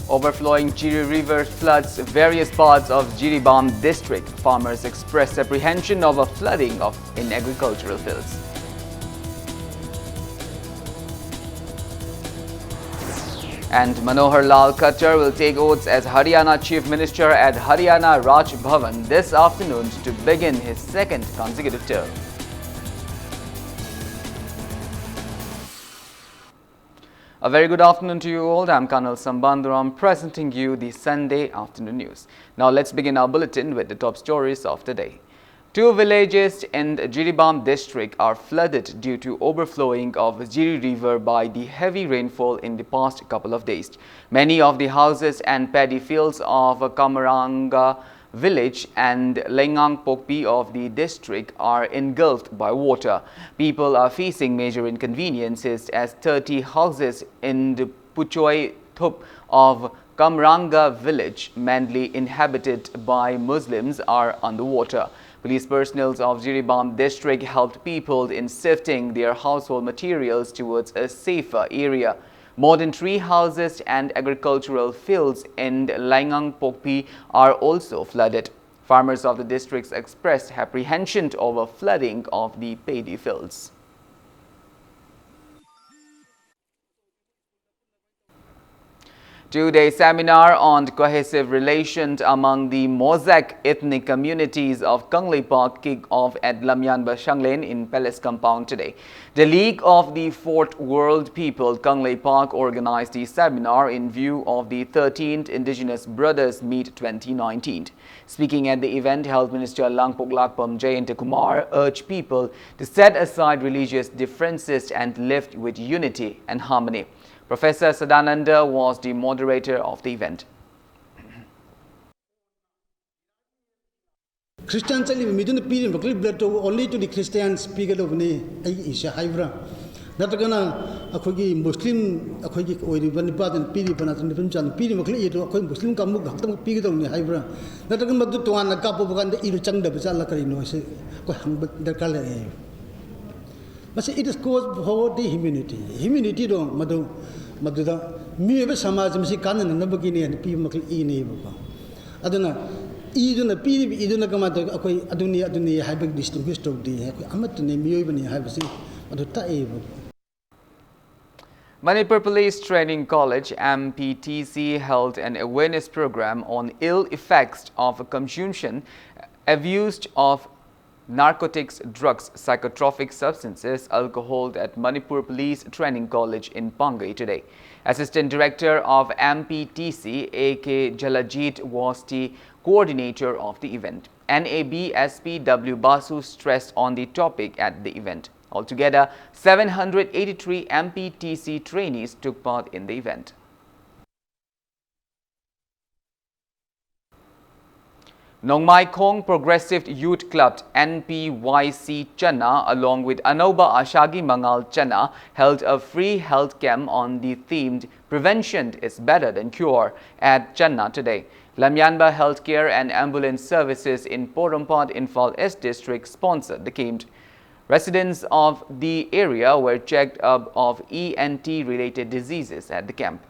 Overflowing Jiri River floods various parts of Jiribam district. Farmers express apprehension of a flooding in agricultural fields. And Manohar Lal Khattar will take oaths as Haryana Chief Minister at Haryana Raj Bhavan this afternoon to begin his second consecutive term. A very good afternoon to you all. I'm Colonel Sambandhuram presenting you the Sunday afternoon news. Now let's begin our bulletin with the top stories of the day. Two villages in Jiribam district are flooded due to overflowing of Jiri River by the heavy rainfall in the past couple of days. Many of the houses and paddy fields of Kamaranga village and Lengang Pokpi of the district are engulfed by water. People are facing major inconveniences as 30 houses in the Puchoi Thup of Kamranga village, mainly inhabited by Muslims, are underwater. Police personnel of Jiribam district helped people in sifting their household materials towards a safer area. More than 3 houses and agricultural fields in Langang Pokpi are also flooded. Farmers of the districts expressed apprehension over flooding of the paddy fields. Two-day seminar on cohesive relations among the Mosaic ethnic communities of Kanglei Park kicked off at Lamyanba Shanglane in Palace Compound today. The League of the Fourth World People Kanglei Park organized the seminar in view of the 13th Indigenous Brothers Meet 2019. Speaking at the event, Health Minister Langpok Lakpam Jayanta Kumar urged people to set aside religious differences and live with unity and harmony. Professor Sadananda was the moderator of the event. Christians only to the Christians speak of me, Isha Hybra. Not gonna a Muslim, a Kogi or the Vanipad and Piri Panatan, Piri Maclay to a Muslim Kamuk, Pig on the Hybra. Not going to do one a cup of one, the Iruchang, the Bizalakari, the color. But it is caused for the humanity. Humanity don't, Maduda, me ever Samaj, Misikan and Nabagini and P. Maclay neighbor. I don't know. Even a P. Idunakamat, Adunia, Hybrid distinguished of the Amatune, even have seen, but the Manipur Police Training College MPTC held an awareness program on ill effects of consumption, abuse of narcotics, drugs, psychotropic substances, alcohol at Manipur Police Training College in Pangai today. Assistant Director of MPTC, A.K. Jalajit, was the coordinator of the event. NAB SP W. Basu stressed on the topic at the event. Altogether, 783 MPTC trainees took part in the event. Nongmai Khong Progressive Youth Club NPYC Channa along with Anoba Ashagi Mangal Channa held a free health camp on the themed Prevention is Better Than Cure at Channa today. Lamyanba Healthcare and Ambulance Services in Porampad Infal East District sponsored the camp. Residents of the area were checked up of ENT related diseases at the camp.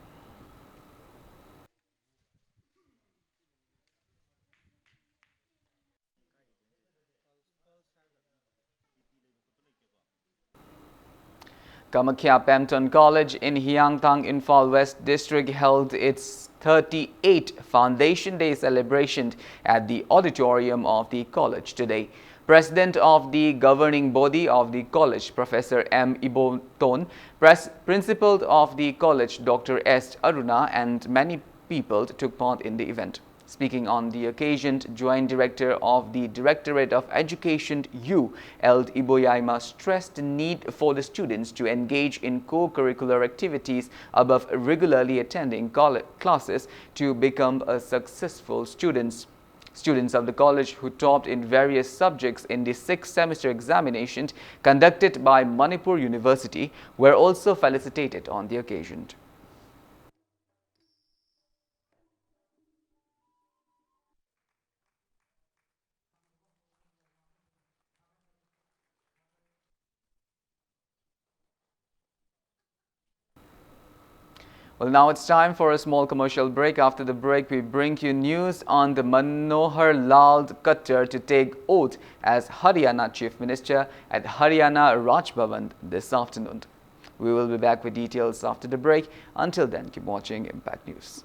Kamakhya Pamton College in Hyangtang, Infal West District held its 38th Foundation Day celebration at the auditorium of the college today. President of the governing body of the college, Professor M. Iboton, Principal of the college, Dr. S. Aruna, and many people took part in the event. Speaking on the occasion, Joint Director of the Directorate of Education U, Eld Iboyaima, stressed the need for the students to engage in co-curricular activities above regularly attending classes to become a successful students. Students of the college who topped in various subjects in the 6th semester examination conducted by Manipur University were also felicitated on the occasion. Well, now it's time for a small commercial break. After the break, we bring you news on the Manohar Lal Khattar to take oath as Haryana Chief Minister at Haryana Raj Bhavan this afternoon. We will be back with details after the break. Until then, keep watching Impact News.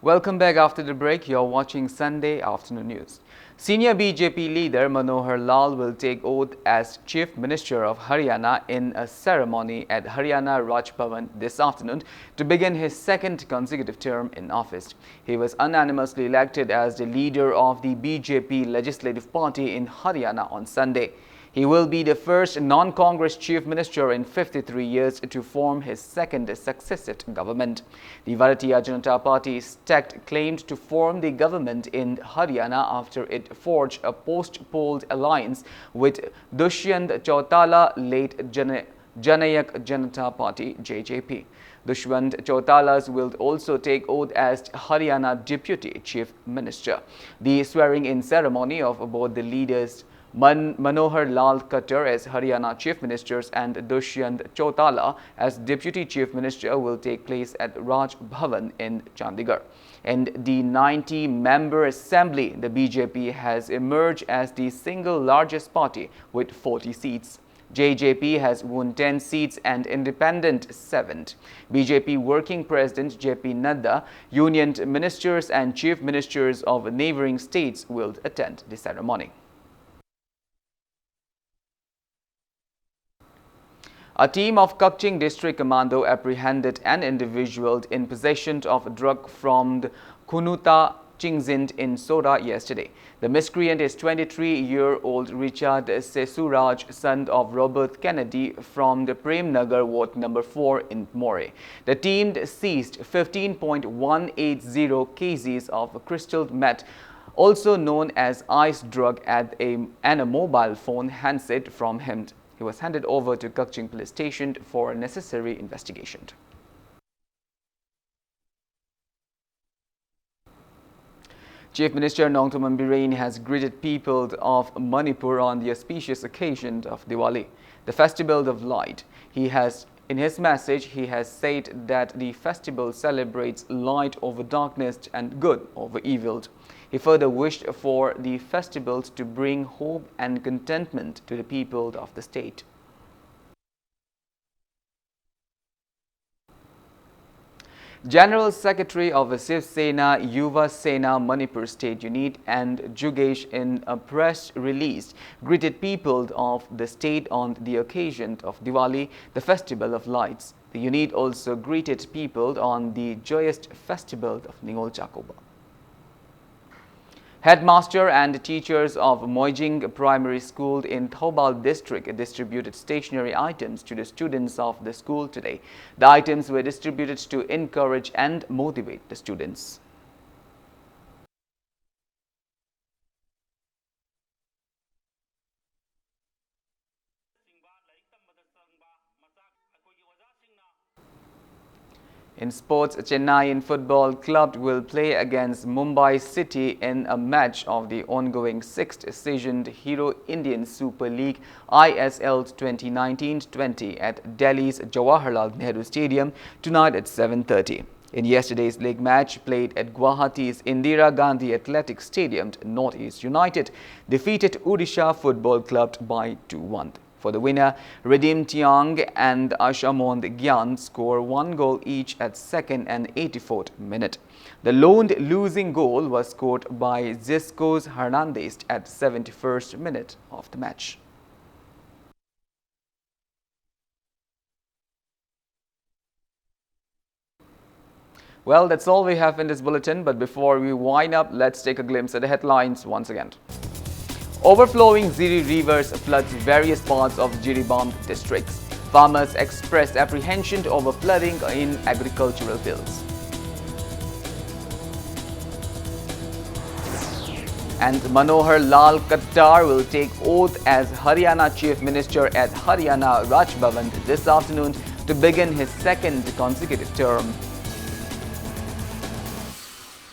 Welcome back after the break. You're watching Sunday Afternoon News. Senior BJP leader Manohar Lal will take oath as Chief Minister of Haryana in a ceremony at Haryana Raj Bhavan this afternoon to begin his second consecutive term in office. He was unanimously elected as the leader of the BJP Legislative Party in Haryana on Sunday. He will be the first non-Congress Chief Minister in 53 years to form his second successive government. The Bharatiya Janata Party stacked claimed to form the government in Haryana after it forged a post-poll alliance with Dushyant Chautala late Janayak Janata Party (JJP). Dushyant Chautalas will also take oath as Haryana Deputy Chief Minister. The swearing-in ceremony of both the leaders Manohar Lal Khattar as Haryana Chief Minister and Dushyant Chautala as Deputy Chief Minister will take place at Raj Bhavan in Chandigarh. In the 90-member assembly, the BJP has emerged as the single largest party with 40 seats. JJP has won 10 seats and Independent 7. BJP Working President JP Nadda, Union Ministers and Chief Ministers of neighboring states will attend the ceremony. A team of Kaching District Commando apprehended an individual in possession of a drug from the Kunuta Chingzind in Sora yesterday. The miscreant is 23-year-old Richard Sesuraj, son of Robert Kennedy from the Prem Nagar Ward number 4 in More. The team seized 15.180 kgs of crystal meth, also known as ice drug, and a mobile phone handset from him. He was handed over to Kaching Police Station for necessary investigation. Chief Minister Nongthoman Birain has greeted people of Manipur on the auspicious occasion of Diwali, the festival of light. In his message, he has said that the festival celebrates light over darkness and good over evil. He further wished for the festivals to bring hope and contentment to the people of the state. General Secretary of Shiv Sena Yuva Sena Manipur State Unit and Jugesh, in a press release, greeted people of the state on the occasion of Diwali, the festival of lights. The unit also greeted people on the joyous festival of Ningol Chakoba. Headmaster and teachers of Moijing Primary School in Thoubal district distributed stationery items to the students of the school today. The items were distributed to encourage and motivate the students. In sports, Chennai Football Club will play against Mumbai City in a match of the ongoing 6th season Hero Indian Super League ISL 2019-20 at Delhi's Jawaharlal Nehru Stadium tonight at 7:30. In yesterday's league match played at Guwahati's Indira Gandhi Athletic Stadium, Northeast United defeated Odisha Football Club by 2-1. For the winner, Redim Tiang and Ashamond Gyan score 1 goal each at 2nd and 84th minute. The lone losing goal was scored by Ziscos Hernandez at 71st minute of the match. Well, that's all we have in this bulletin, but before we wind up, let's take a glimpse at the headlines once again. Overflowing Ziri rivers floods various parts of Jiribam districts. Farmers expressed apprehension over flooding in agricultural fields. And Manohar Lal Khattar will take oath as Haryana Chief Minister at Haryana Raj Bhavan this afternoon to begin his second consecutive term.